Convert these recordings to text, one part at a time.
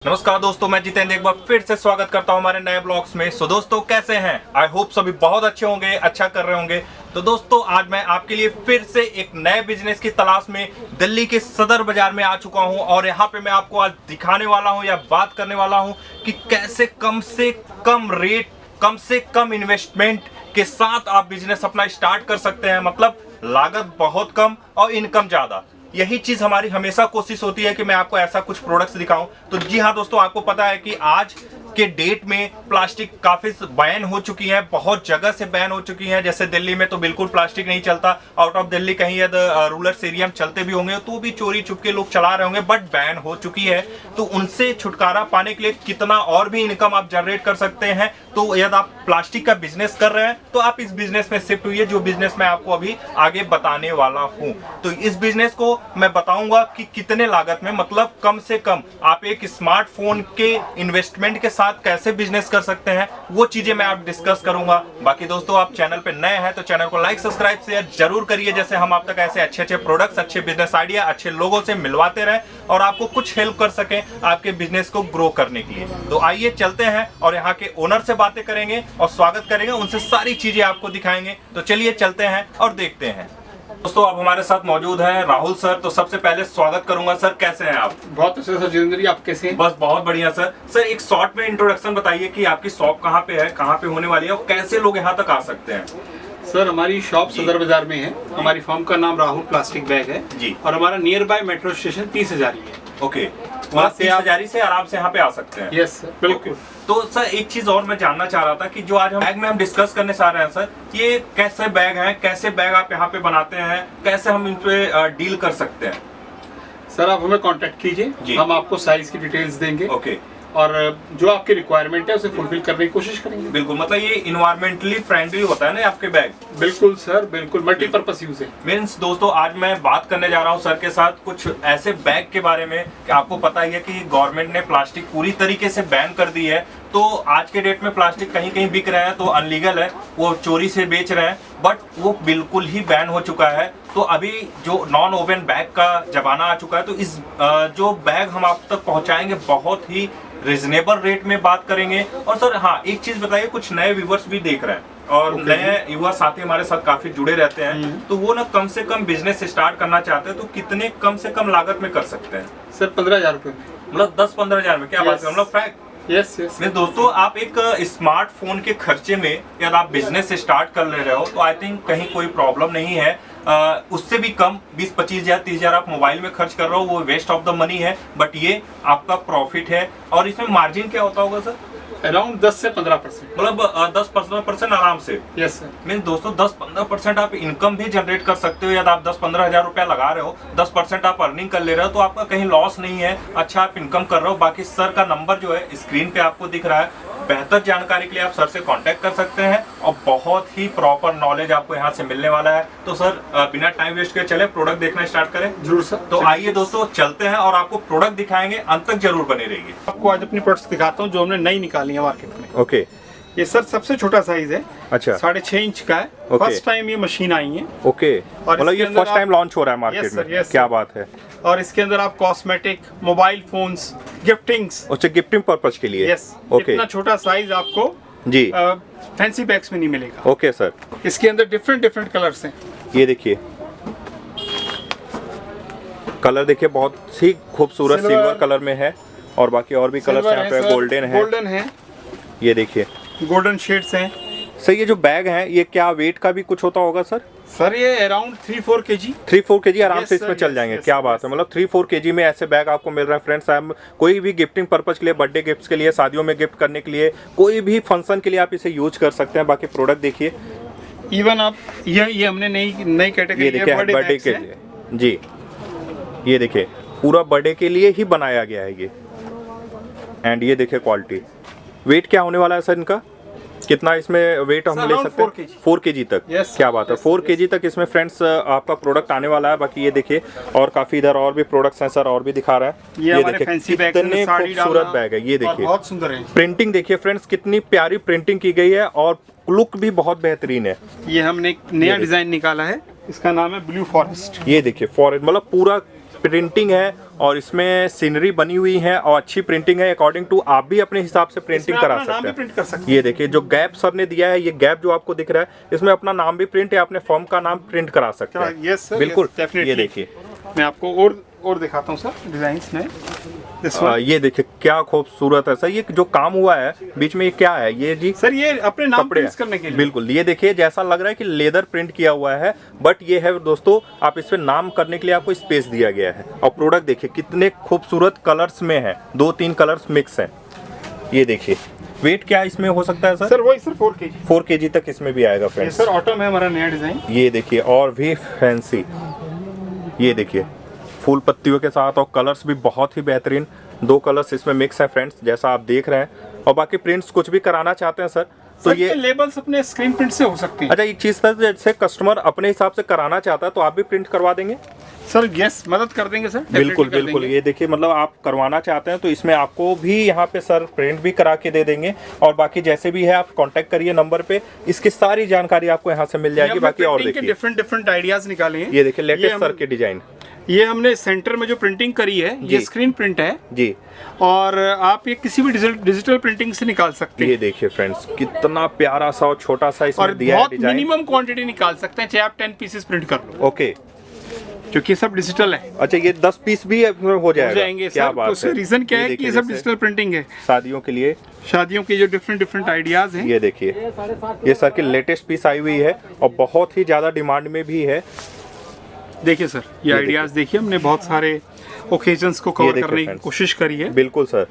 नमस्कार दोस्तों, मैं जितेंद्र एक बार फिर से स्वागत करता हूं हमारे नए ब्लॉग्स में। सो दोस्तों कैसे हैं? आई होप सभी बहुत अच्छे होंगे, अच्छा कर रहे होंगे। तो दोस्तों आज मैं आपके लिए फिर से एक नए बिजनेस की तलाश में दिल्ली के सदर बाजार में आ चुका हूं और यहां पे मैं आपको आज दिखाने वाला हूं या बात करने वाला हूं कि कैसे कम से कम रेट, कम से कम इन्वेस्टमेंट के साथ आप बिजनेस अपना स्टार्ट कर सकते हैं। मतलब लागत बहुत कम और इनकम ज्यादा। यही चीज हमारी हमेशा कोशिश होती है कि मैं आपको ऐसा कुछ प्रोडक्ट्स दिखाऊं। तो जी हाँ दोस्तों, आपको पता है कि आज के डेट में प्लास्टिक काफी बैन हो चुकी है, बहुत जगह से बैन हो चुकी है। जैसे दिल्ली में तो बिल्कुल प्लास्टिक नहीं चलता, आउट ऑफ दिल्ली कहीं रूरल एरिया में चलते भी होंगे तो भी चोरी छुपके लोग चला रहे होंगे, बट बैन हो चुकी है। तो उनसे छुटकारा पाने के लिए कितना और भी इनकम आप जनरेट कर सकते हैं। तो यदि आप प्लास्टिक का बिजनेस कर रहे हैं तो आप इस बिजनेस में शिफ्ट हुई, जो बिजनेस मैं आपको अभी आगे बताने वाला हूं। तो इस बिजनेस को मैं बताऊंगा कि कितने लागत में, मतलब कम से कम आप एक स्मार्टफोन के इन्वेस्टमेंट के साथ कैसे बिजनेस कर सकते हैं, वो चीजें मैं आप डिस्कस करूंगा। बाकी दोस्तों आप चैनल पे नए हैं तो चैनल को लाइक सब्सक्राइब शेयर जरूर करिए, जैसे हम आप तक ऐसे अच्छे अच्छे प्रोडक्ट्स, अच्छे बिजनेस आइडिया, अच्छे लोगों से मिलवाते रहें और आपको कुछ हेल्प कर सकें आपके बिजनेस को ग्रो करने के लिए। तो आइए चलते हैं और यहाँ के ओनर से बातें करेंगे और स्वागत करेंगे, उनसे सारी चीजें आपको दिखाएंगे। तो चलिए चलते हैं और देखते हैं। दोस्तों आप हमारे साथ मौजूद हैं राहुल सर। तो सबसे पहले स्वागत करूंगा सर, कैसे हैं आप? बहुत अच्छे सर जितेंद्र जी, आप कैसे हैं? बस बहुत बढ़िया सर। सर एक शॉर्ट में इंट्रोडक्शन बताइए कि आपकी शॉप कहाँ पे है, कहाँ पे होने वाली है और कैसे लोग यहाँ तक आ सकते हैं? सर हमारी शॉप सदर बाजार में है। हमारी फर्म का नाम राहुल प्लास्टिक बैग है जी। और हमारा near by metro station 30 Hazari है। ओके, वहाँ से 30 से आराम से यहाँ पे आ सकते हैं। यस सर, बिल्कुल। तो सर एक चीज और मैं जानना चाह रहा था कि जो आज हम बैग में हम डिस्कस करने चाह रहे हैं सर, ये कैसे बैग हैं, कैसे बैग आप यहाँ पे बनाते हैं, कैसे हम इन पे डील कर सकते हैं? सर आप हमें कांटेक्ट कीजिए, हम आपको साइज की डिटेल्स देंगे। ओके। और जो आपकी रिक्वायरमेंट है उसे फुलफिल करने की कोशिश करेंगे। बिल्कुल, मतलब ये इन्वायरमेंटली फ्रेंडली होता है ना आपके बैग? बिल्कुल सर, बिल्कुल मल्टीपर्पज यूज है। मीन्स दोस्तों आज मैं बात करने जा रहा हूँ सर के साथ कुछ ऐसे बैग के बारे में कि आपको पता ही है कि गवर्नमेंट ने प्लास्टिक पूरी तरीके से बैन कर दी है। तो आज के डेट में प्लास्टिक कहीं कहीं बिक रहा है तो अनलीगल है, वो चोरी से बेच रहे हैं, बट वो बिल्कुल ही बैन हो चुका है। तो अभी जो नॉन ओवन बैग का जमाना आ चुका है, तो इस जो बैग हम आप तक पहुंचाएंगे बहुत ही रिजनेबल रेट में बात करेंगे। और सर हाँ एक चीज बताइए, कुछ नए व्यूवर्स भी देख रहे हैं और नए युवा साथी हमारे साथ काफी जुड़े रहते हैं, तो वो ना कम से कम बिजनेस स्टार्ट करना चाहते हैं, तो कितने कम से कम लागत में कर सकते हैं? सर 15,000 रुपए में, मतलब 10-15 हजार में? क्या बात है, मतलब फैक्ट। Yes yes. मैं दोस्तों आप एक स्मार्टफोन के खर्चे में यदि आप बिजनेस स्टार्ट कर ले रहे हो तो आई थिंक कहीं कोई प्रॉब्लम नहीं है। उससे भी कम 20-25 हजार 30 हजार आप मोबाइल में खर्च कर रहे हो, वो वेस्ट ऑफ द मनी है, बट ये आपका प्रॉफिट है। और इसमें मार्जिन क्या होता होगा सर? अराउंड 10 से 15%, मतलब 10-15% आराम से। Yes sir. मीन दोस्तों 10-15% आप इनकम भी जनरेट कर सकते हो। यदि आप 10-15 हजार रुपया लगा रहे हो, 10% आप अर्निंग कर ले रहे हो, तो आपका कहीं लॉस नहीं है, अच्छा आप इनकम कर रहे हो। बाकी सर का नंबर जो है स्क्रीन पे आपको दिख रहा है, बेहतर जानकारी के लिए आप सर से कांटेक्ट कर सकते हैं और बहुत ही प्रॉपर नॉलेज आपको यहाँ से मिलने वाला है। तो सर बिना टाइम वेस्ट किए चले प्रोडक्ट देखना स्टार्ट करें। जरूर सर। तो आइए दोस्तों चलते हैं और आपको प्रोडक्ट दिखाएंगे, अंत तक जरूर बने रहिए। आपको आज अपनी प्रोडक्ट्स दिखाता हूँ जो हमने नई निकाली है मार्केट में। ओके। ये सर सबसे छोटा साइज है, अच्छा। 6.5 इंच का है। फर्स्ट टाइम ये मशीन आई है। ओके, मतलब ये फर्स्ट टाइम लॉन्च हो रहा है मार्केट में? yes, क्या बात है। और इसके अंदर आप कॉस्मेटिक, मोबाइल फोन्स, गिफ्टिंग्स। अच्छा, गिफ्टिंग पर्पस के लिए? यस। ओके। इतना छोटा साइज आपको जी फैंसी बैग्स में नहीं मिलेगा। Okay sir. इसके अंदर डिफरेंट कलर्स हैं। ये देखिए कलर, देखिए बहुत ही खूबसूरत सिल्वर कलर में है और बाकी और भी कलर्स यहाँ पे गोल्डन है। ये देखिए गोल्डन शेड्स हैं। सर ये जो बैग है ये क्या वेट का भी कुछ होता होगा सर? सर ये अराउंड 3-4 kg। 3-4 kg आराम Yes, से इसमें sir, चल yes, जाएंगे। yes, क्या yes, बात है, मतलब 3-4 kg में ऐसे बैग आपको मिल रहा है फ्रेंड्स। आप कोई भी गिफ्टिंग पर्पज के लिए, बर्थडे गिफ्ट्स के लिए, शादियों में गिफ्ट करने के लिए, कोई भी फंक्शन के लिए आप इसे यूज कर सकते हैं। बाकी प्रोडक्ट देखिए, इवन आप ये हमने नई कैटेगरी, ये देखिए बर्थडे के लिए जी, ये देखिए पूरा बर्थडे के लिए ही बनाया गया है ये। एंड ये देखिए क्वालिटी। वेट क्या होने वाला है सर इनका? कितना इसमें वेट हम ले सकते हैं? 4 kg तक। yes, क्या बात है, 4 kg तक इसमें फ्रेंड्स आपका प्रोडक्ट आने वाला है। बाकी ये देखिए और काफी इधर और भी प्रोडक्ट्स हैं सर, और भी दिखा रहा है। ये देखिए कितने खूबसूरत बैग है। ये देखिए बहुत सुंदर है। प्रिंटिंग देखिए फ्रेंड्स, कितनी प्यारी प्रिंटिंग की गई है और लुक भी बहुत बेहतरीन है। ये हमने एक नया डिजाइन निकाला है, इसका नाम है ब्लू फॉरेस्ट। ये देखिए फॉरेस्ट, मतलब पूरा प्रिंटिंग है और इसमें सीनरी बनी हुई है और अच्छी प्रिंटिंग है। अकॉर्डिंग टू आप भी अपने हिसाब से प्रिंटिंग करा सकते प्रिंट कर सकते हैं। ये देखिए जो गैप सर ने दिया है, ये गैप जो आपको दिख रहा है, इसमें अपना नाम भी प्रिंट है, अपने फॉर्म का नाम प्रिंट करा सकते हैं। यस सर, बिल्कुल। डेफिनेटली। ये देखिए मैं आपको और दिखाता हूँ सर डिजाइन्स में। ये देखिए क्या खूबसूरत है सर। ये जो काम हुआ है बीच में, ये क्या है ये जी? सर ये अपने नाम कपड़े प्रिंट करने के लिए। बिल्कुल। ये देखिए जैसा लग रहा है कि लेदर प्रिंट किया हुआ है, बट ये है दोस्तों, आप इस पे नाम करने के लिए आपको स्पेस दिया गया है। और प्रोडक्ट देखिए कितने खूबसूरत कलर्स में है, 2-3 कलर्स मिक्स हैं। ये देखिए वेट क्या इसमें हो सकता है सर? सर वही सर 4 kg। 4 kg तक इसमें भी आएगा ये फ्रेंड्स। सर ऑटम है हमारा नया डिजाइन। ये देखिए और भी फैंसी, ये देखिए फूल पत्तियों के साथ, और कलर्स भी बहुत ही बेहतरीन। 2 कलर्स इसमें मिक्स है फ्रेंड्स, जैसा आप देख रहे हैं। और बाकी प्रिंट्स कुछ भी कराना चाहते हैं सर तो सर ये लेबल्स अपने स्क्रीन प्रिंट से हो सकते हैं। अच्छा एक चीज सर, जैसे कस्टमर अपने हिसाब से कराना चाहता है तो आप भी प्रिंट करवा देंगे? सर यस, मदद कर देंगे सर। बिल्कुल बिल्कुल। ये देखिए मतलब आप करवाना चाहते हैं तो इसमें आपको भी यहाँ पे सर प्रिंट भी करा के दे देंगे। और बाकी जैसे भी है आप कांटेक्ट करिए नंबर पे, इसकी सारी जानकारी आपको यहाँ से मिल जाएगी। बाकी और देखिए डिफरेंट आइडियाज निकाले हैं। ये देखिए लेटेस्ट सर के डिजाइन। ये हमने सेंटर में जो प्रिंटिंग करी है, ये स्क्रीन प्रिंट है जी, और आप ये किसी भी डिजिटल प्रिंटिंग से निकाल सकते हैं। ये देखिए फ्रेंड्स कितना प्यारा सा और छोटा सा इसमें और दिया है बहुत डिजाइन। मिनिमम क्वांटिटी निकाल सकते हैं, चाहे आप 10 पीसेस प्रिंट कर लो। ओके, क्योंकि सब डिजिटल है। अच्छा ये 10 पीस भी हो जाएंगे क्या सर। बात तो है। रीजन क्या है कि ये सब जैसे डिजिटल प्रिंटिंग है। शादियों के लिए, शादियों के जो डिफरेंट आइडियाज हैं। ये देखिए ये सर की लेटेस्ट पीस आई हुई है और बहुत ही ज्यादा डिमांड में भी है। देखिए सर ये आइडियाज देखिए, हमने बहुत सारे ओकेजन्स को कवर करने की कोशिश करी है। बिल्कुल सर,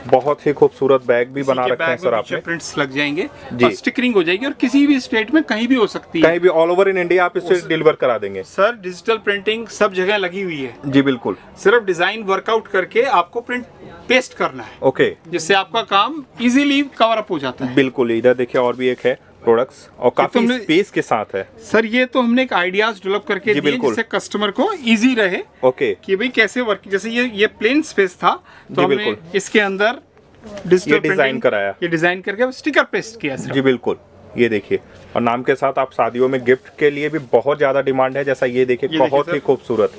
बहुत ही खूबसूरत बैग भी बना रखे हैं सर आपने। प्रिंट्स लग जाएंगे जी, और स्टिकरिंग हो जाएगी और किसी भी स्टेट में कहीं भी हो सकती है, कहीं भी ऑल ओवर इन इंडिया आप इसे डिलीवर करा देंगे। सर डिजिटल प्रिंटिंग सब जगह लगी हुई है। जी बिल्कुल। सिर्फ डिजाइन वर्कआउट करके आपको प्रिंट पेस्ट करना है। ओके, जिससे आपका काम इजीली कवर अप हो जाता है। बिल्कुल। इधर देखिए और भी एक है प्रोडक्ट्स और काफी स्पेस के साथ है। सर ये तो हमने एक आइडियाज डेवलप करके दिए जिससे कस्टमर को इजी रहे। ओके, कि भाई कैसे वर्क, जैसे ये प्लेन स्पेस था तो हमने इसके अंदर डिजिटल डिजाइन कराया, ये डिजाइन करके स्टिकर पेस्ट किया सर। जी बिल्कुल। ये देखिए और नाम के साथ आप शादियों में गिफ्ट के लिए भी बहुत ज्यादा डिमांड है। जैसा ये देखिए बहुत ही खूबसूरत,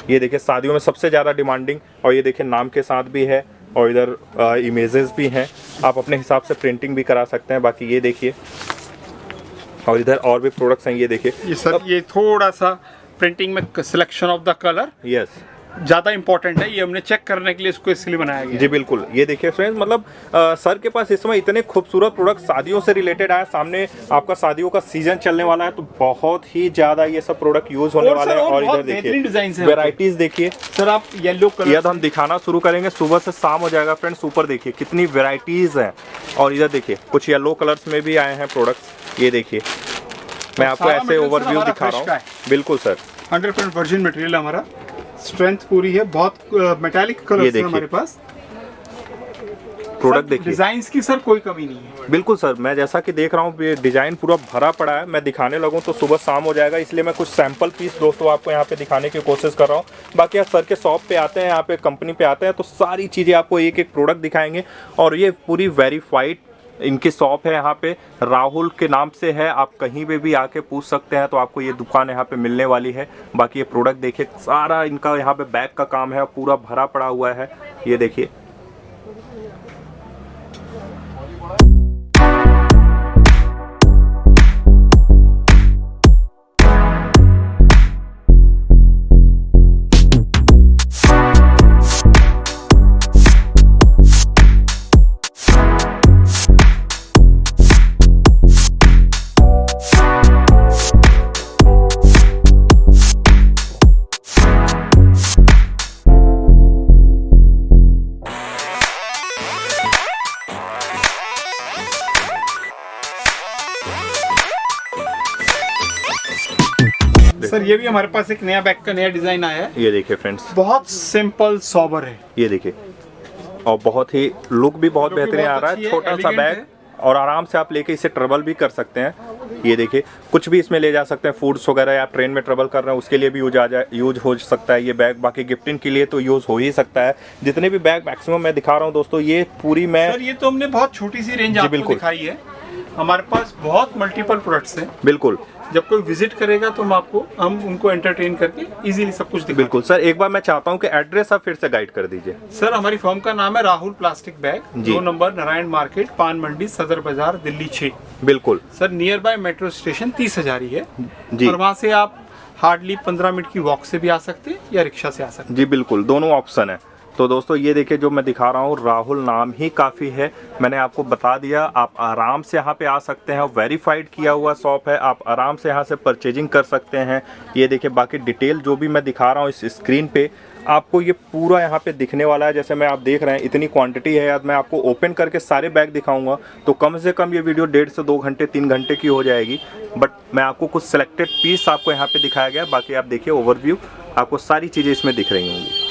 ये देखिए शादियों में सबसे ज्यादा डिमांडिंग। और ये देखिए नाम के साथ भी है और इधर इमेजेस भी हैं, आप अपने हिसाब से प्रिंटिंग भी करा सकते हैं। बाकी ये देखिए और इधर और भी प्रोडक्ट्स हैं। ये देखिए ये सर ये थोड़ा सा प्रिंटिंग में selection of the colour yes ज्यादा इंपॉर्टेंट है, ये हमने चेक करने के लिए इसको इसलिए बनाया गया। जी बिल्कुल। ये देखिए फ्रेंड्स मतलब सर के पास इस समय इतने खूबसूरत प्रोडक्ट शादियों से रिलेटेड आए। सामने आपका शादियों का सीजन चलने वाला है तो बहुत ही ज्यादा ये सब प्रोडक्ट यूज होने वाले हैं। और इधर देखिए वेराइटीज देखिए सर, आप येलो कलर यह हम दिखाना शुरू करेंगे, सुबह से शाम हो जाएगा फ्रेंड्स। ऊपर देखिए कितनी वेराइटीज हैं। और इधर देखिए कुछ येलो कलर्स में भी आए हैं प्रोडक्ट्स। ये देखिए मैं आपको ऐसे ओवरव्यू दिखा रहा हूँ। बिल्कुल सर, 100% वर्जिन मटेरियल हमारा, स्ट्रेंथ पूरी है, बहुत मेटालिक कलर्स है हमारे पास। प्रोडक्ट देखिए, डिजाइन्स की सर कोई कमी नहीं है। बिल्कुल सर, मैं जैसा कि देख रहा हूँ डिजाइन पूरा भरा पड़ा है। मैं दिखाने लगूँ तो सुबह शाम हो जाएगा, इसलिए मैं कुछ सैंपल पीस दोस्तों आपको यहाँ पे दिखाने की कोशिश कर रहा हूँ। बाकी आप सर के शॉप पे आते हैं, यहाँ पे कंपनी पे आते हैं तो सारी चीज़ें आपको एक एक प्रोडक्ट दिखाएंगे। और ये पूरी वेरीफाइड इनकी शॉप है, यहाँ पे राहुल के नाम से है। आप कहीं पे भी आके पूछ सकते हैं तो आपको ये दुकान यहाँ पे मिलने वाली है। बाकी ये प्रोडक्ट देखिए, सारा इनका यहाँ पे बैग का काम है, पूरा भरा पड़ा हुआ है। ये देखिए सर ये भी हमारे पास एक नया बैग का नया डिजाइन आया है। ये देखिए फ्रेंड्स, बहुत सिंपल सोबर है। ये देखिए और बहुत ही लुक भी बहुत बेहतरीन आ रहा है। छोटा सा बैग और आराम से आप लेके इसे ट्रेवल भी कर सकते हैं। ये देखिए कुछ भी इसमें ले जा सकते हैं, फूड्स वगैरह, या ट्रेन में ट्रेवल कर रहे हैं उसके लिए भी यूज हो सकता है ये बैग। बाकी गिफ्टिंग के लिए तो यूज हो ही सकता है। जितने भी बैग मैक्सिमम मैं दिखा रहा हूँ दोस्तों, ये पूरी मैं सर ये तो हमने बहुत छोटी सी रेंज आपको दिखाई है। हमारे पास बहुत मल्टीपल प्रोडक्ट्स हैं। बिल्कुल, जब कोई विजिट करेगा तो हम उनको एंटरटेन करके इजीली सब कुछ दिखा। बिल्कुल सर, एक बार मैं चाहता हूँ कि एड्रेस आप फिर से गाइड कर दीजिए। सर हमारी फर्म का नाम है राहुल प्लास्टिक बैग, जी। 2 नंबर नारायण मार्केट, पान मंडी, सदर बाजार, दिल्ली 6। बिल्कुल sir near by metro station 30 Hazari है जी। और वहाँ से आप हार्डली 15 मिनट की वॉक से भी आ सकते हैं या रिक्शा से आ सकते हैं। जी बिल्कुल, दोनों ऑप्शन है। तो दोस्तों ये देखिए जो मैं दिखा रहा हूँ, राहुल नाम ही काफ़ी है, मैंने आपको बता दिया। आप आराम से यहाँ पे आ सकते हैं, वेरीफाइड किया हुआ शॉप है, आप आराम से यहाँ से परचेजिंग कर सकते हैं। ये देखिए बाकी डिटेल जो भी मैं दिखा रहा हूँ इस स्क्रीन पे आपको ये पूरा यहाँ पे दिखने वाला है। जैसे मैं आप देख रहे हैं इतनी क्वांटिटी है, आज मैं आपको ओपन करके सारे बैग दिखाऊंगा तो कम से कम ये वीडियो 1.5 से 2 घंटे 3 घंटे की हो जाएगी। बट मैं आपको कुछ सिलेक्टेड पीस आपको यहाँ पे दिखाया गया, बाकी आप देखिए ओवरव्यू, आपको सारी चीज़ें इसमें दिख रही होंगी।